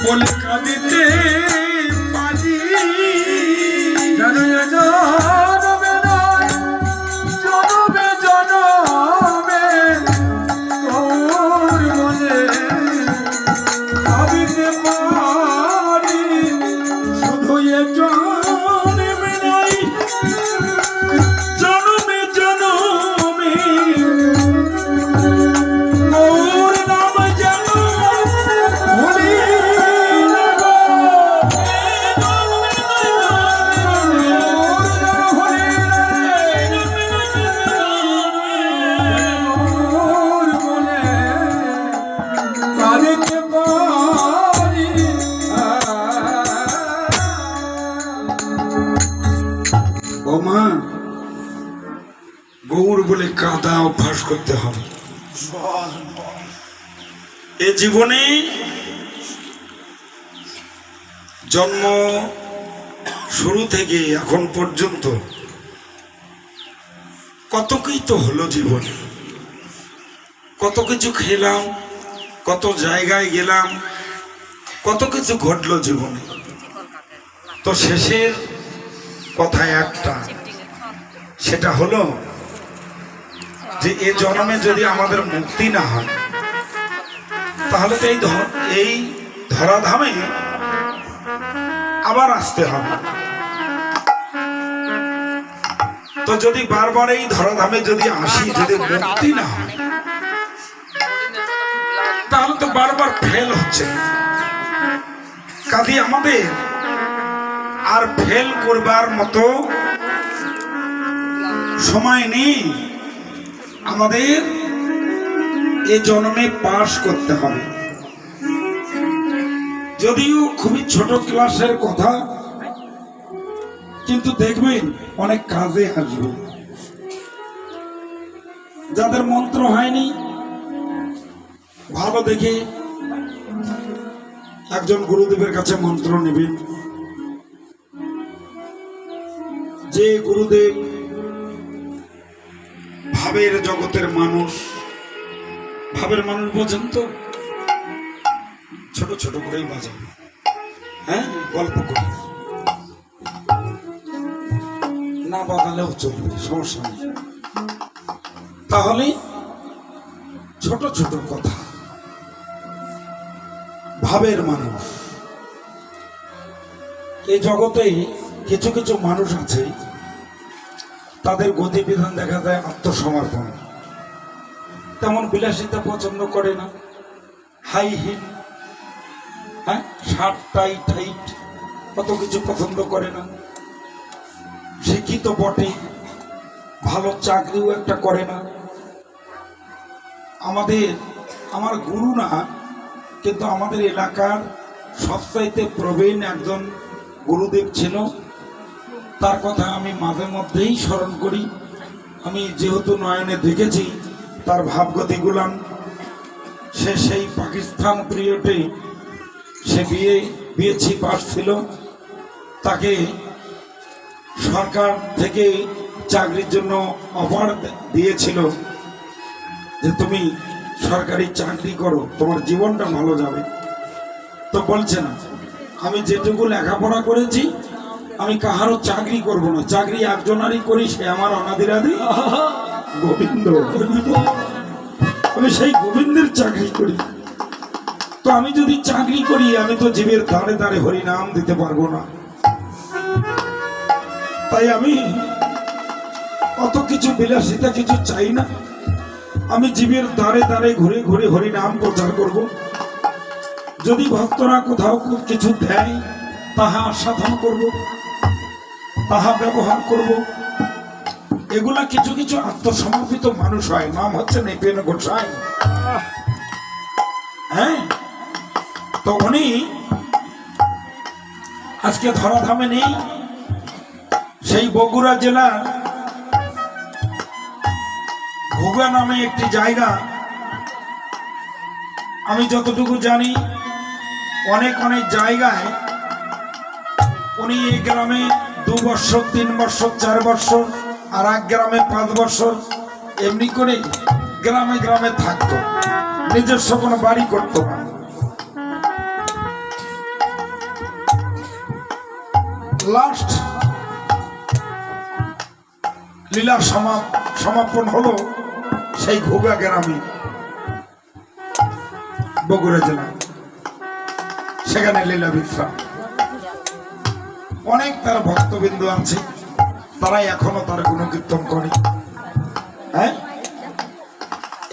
বলে কাঁদিতে পারি জনমে জনমে জনমে তোর মনে কাঁদিতে পারি শুধু এ জনমে নাই জনমে জনমে তোর নাম যেন ভুলি গৌর বলে কাদা অভ্যাস করতে হবে। এ জীবনে জন্ম শুরু থেকে এখন পর্যন্ত কত কি তো হলো জীবনে, কত কিছু খেলাম, কত জায়গায় গেলাম, কত কিছু ঘটলো জীবনে। তো শেষের কথা একটা, সেটা হলো যে এ জন্মে যদি আমাদের মুক্তি না হয় তাহলে তো এই ধরাধামে আবার আসতে হবে। তো যদি বারবার এই ধরাধামে যদি আসি, যদি মুক্তি না হয় তাহলে তো বারবার ফেল হচ্ছে। কাজে আমাদের আর ফেল করবার মতো সময় নেই, আমাদের এ জন্মে পাস করতে হবে। যদিও খুবই ছোট ক্লাসের কথা, কিন্তু দেখবেন অনেক কাজে আসবে। যাদের মন্ত্র হয়নি ভালো দেখে একজন গুরুদেবের কাছে মন্ত্র নেবেন। যে গুরুদেব ভাবের জগতের মানুষ, ভাবের মানুষ বোঝেন তো, ছোট ছোট করেই বাজাবে, হ্যাঁ, গল্প করে না বাজালেও চলবে, সমস্যা নেই। তাহলে ছোট ছোট কথা, ভাবের মানুষ। এই জগতে কিছু কিছু মানুষ আছে, তাদের গতিবিধান দেখা যায় আত্মসমর্পণ, তেমন বিলাসিতা পছন্দ করে না, হাই হিল, হ্যাঁ, শার্ট টাইট টাইট, কত কিছু পছন্দ করে না। শিক্ষিত বটে, ভালো চাকরিও একটা করে না। আমার গুরু না, কিন্তু আমাদের এলাকার সবচাইতে প্রবীণ একজন গুরুদেব ছিল, তার কথা আমি মাঝে মধ্যেই স্মরণ করি। আমি যেহেতু নয়নে দেখেছি তার ভাবগতিগুলান, সে সেই পাকিস্তান পিরিয়ডে সে বিএসসি পাস ছিল, তাকে সরকার থেকে চাকরির জন্য অফার দিয়েছিল যে তুমি সরকারি চাকরি করো, তোমার জীবনটা ভালো যাবে। তো বলছে না, আমি যেটুকু লেখাপড়া করেছি আমি কাহারও চাকরি করব না, চাকরি একজনারই করি, সে আমার অনাদিরাদি গোবিন্দ। আমি সেই গোবিন্দের চাকরি করি। তো আমি যদি চাকরি করি, আমি তো জীবের ধারে ধারে হরিনাম দিতে পারবো না। তাই আমি অত কিছু বিলাসিতা কিছু চাই না। আমি জীবের দ্বারে দ্বারে ঘুরে ঘুরে হরিনাম প্রচার করব। যদি ভক্তরা কোথাও কিছু দেয় তাহা সাধন করব, তাহা ব্যবহার করব। এগুলা কিছু কিছু আত্মসমর্পিত মানুষ হয়, নাম হচ্ছে নৃপেন গোসাই। হ্যাঁ, তো উনি আজকে ধরাধামে নেই। সেই বগুড়া জেলার ঘুগা নামে একটি জায়গা, আমি যতটুকু জানি অনেক অনেক জায়গায় উনি এই গ্রামে 2 বছর 3 বছর 4 বছর আর এক গ্রামে 5 বছর এমনি করে গ্রামে গ্রামে থাকতো, নিজস্ব কোনো বাড়ি করতো না। লাস্ট লীলা সমাপন হলো সেই ঘুগা গ্রামে, বগুড়া জেলা। সেখানে লীলা বিশ্রাম। অনেক তার ভক্তবিন্দু আছে, তারা এখনো তার গুণকীর্তন করে। হ্যাঁ,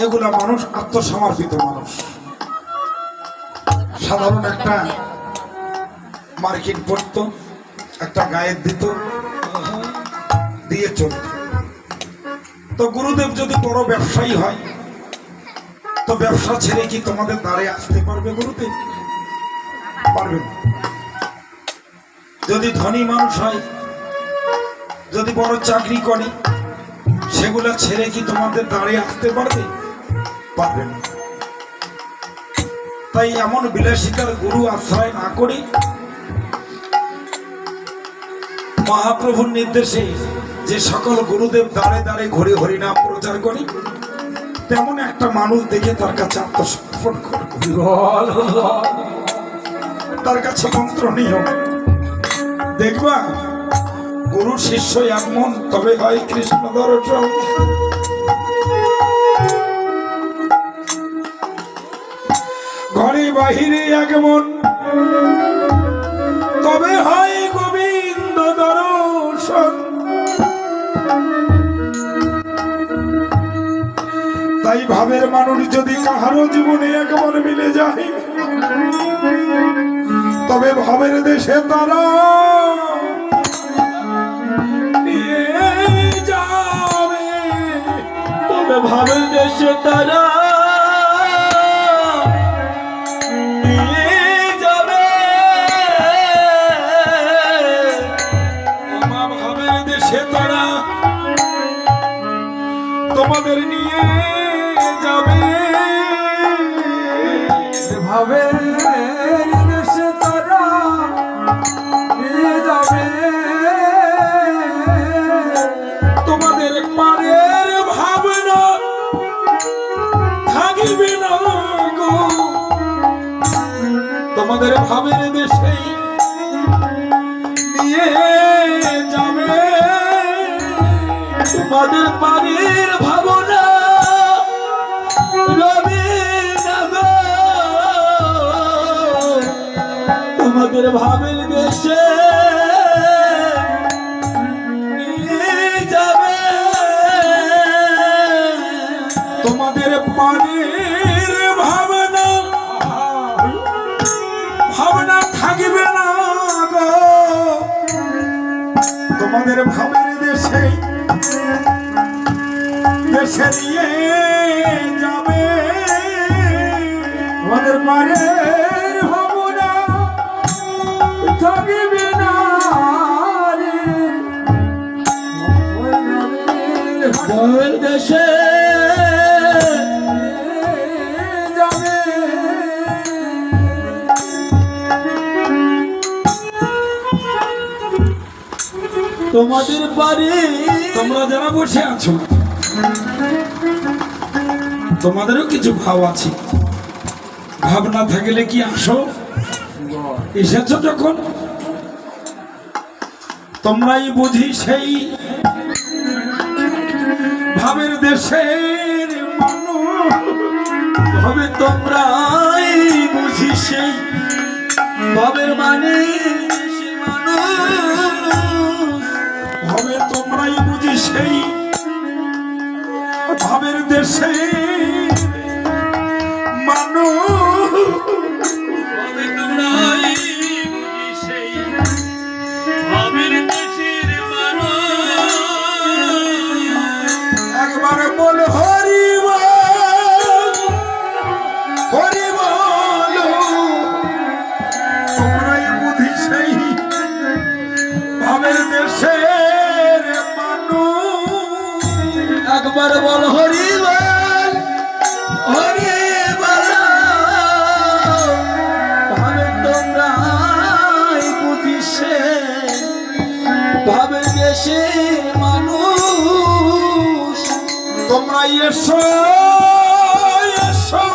এগুলা মানুষ আত্মসমর্পিত মানুষ। সাধারণ একটা মার্কিন পড়ত, একটা গায়ের দিত, দিয়ে চলত। তো গুরুদেব যদি বড় ব্যবসায়ী হয়, তো ব্যবসা ছেড়ে কি তোমাদের দ্বারে আসতে পারবে গুরুদেব? পারবে না। যদি ধনী মানুষ হয়, যদি বড় চাকরি করে, সেগুলা ছেড়ে কি তোমাদের দ্বারে আসতে পারবে? পারবে না। তাই এমন বিলাসিতার গুরু আশ্রয় না করে মহাপ্রভুর নির্দেশে যে সকল গুরুদেব দাঁড়ে দাঁড়ে ঘুরে হরিনাম প্রচার করে, তেমন একটা মানুষ দেখে তার কাছে আত্মসমর্পণ করবে, তার কাছে মন্ত্র নিও। দেখবা গুরু শিষ্য এমন, তবে হয় কৃষ্ণ দর্শন। ঘরে বাহিরে আগমন, তবে হয় গোবিন্দ দর্শন। তাই ভাবের মানুষ যদি কাহারও জীবনে একবার মিলে যায়, তবে ভাবের দেশে তারা নিয়ে যাবে, তবে ভাবের দেশে তারা নিয়ে যাবে। আমার ভাবের দেশে তারা তোমাদের নিয়ে যাবে। ভাবের দেশে তারা নিয়ে যাবে। তোমাদের পারের ভাবনা থাকিবে না গো, তোমাদের ভাবের দেশে নিয়ে যাবে। তোমাদের পারের ভাবনা রবে না গো, তোমাদের ভাবের দেশে নিয়ে যাবে। তোমাদের পারের ভাবনা ভাবনা থাকিবে না গো, তোমাদের ভাবের দেশে দেশে নিয়ে যাবে। তোমাদের পারের ভাবনা থাকিবে না রে, ভাবের দেশে যাবে। তোমাদের বাড়ি তোমরা যারা বসে আছো, তোমাদেরও কিছু ভাব আছে। ভাবনা থাকলে কি আসো? এসেছো যখন, তোমরাই বুঝি সেই ভাবের দেশের মানুষ। হবে তোমরাই বুঝি সেই ভাবের মানে দেশের মানুষ। হবে তোমরাই বুঝি সেই ভাবের দেশে মানুষ। হবে তোমরাই বুঝি সেই ভাবের দেশের মানুষ। একবার বল হরি বল, হরি বল। তোমরাই বুঝি সেই ভাবের দেশের মানুষ। একবার বল হরি বল, হরি বল। ভাবে তোমরাই বুঝি সেই ভাবের দেশের মানুষ। তোমরা এসো এসো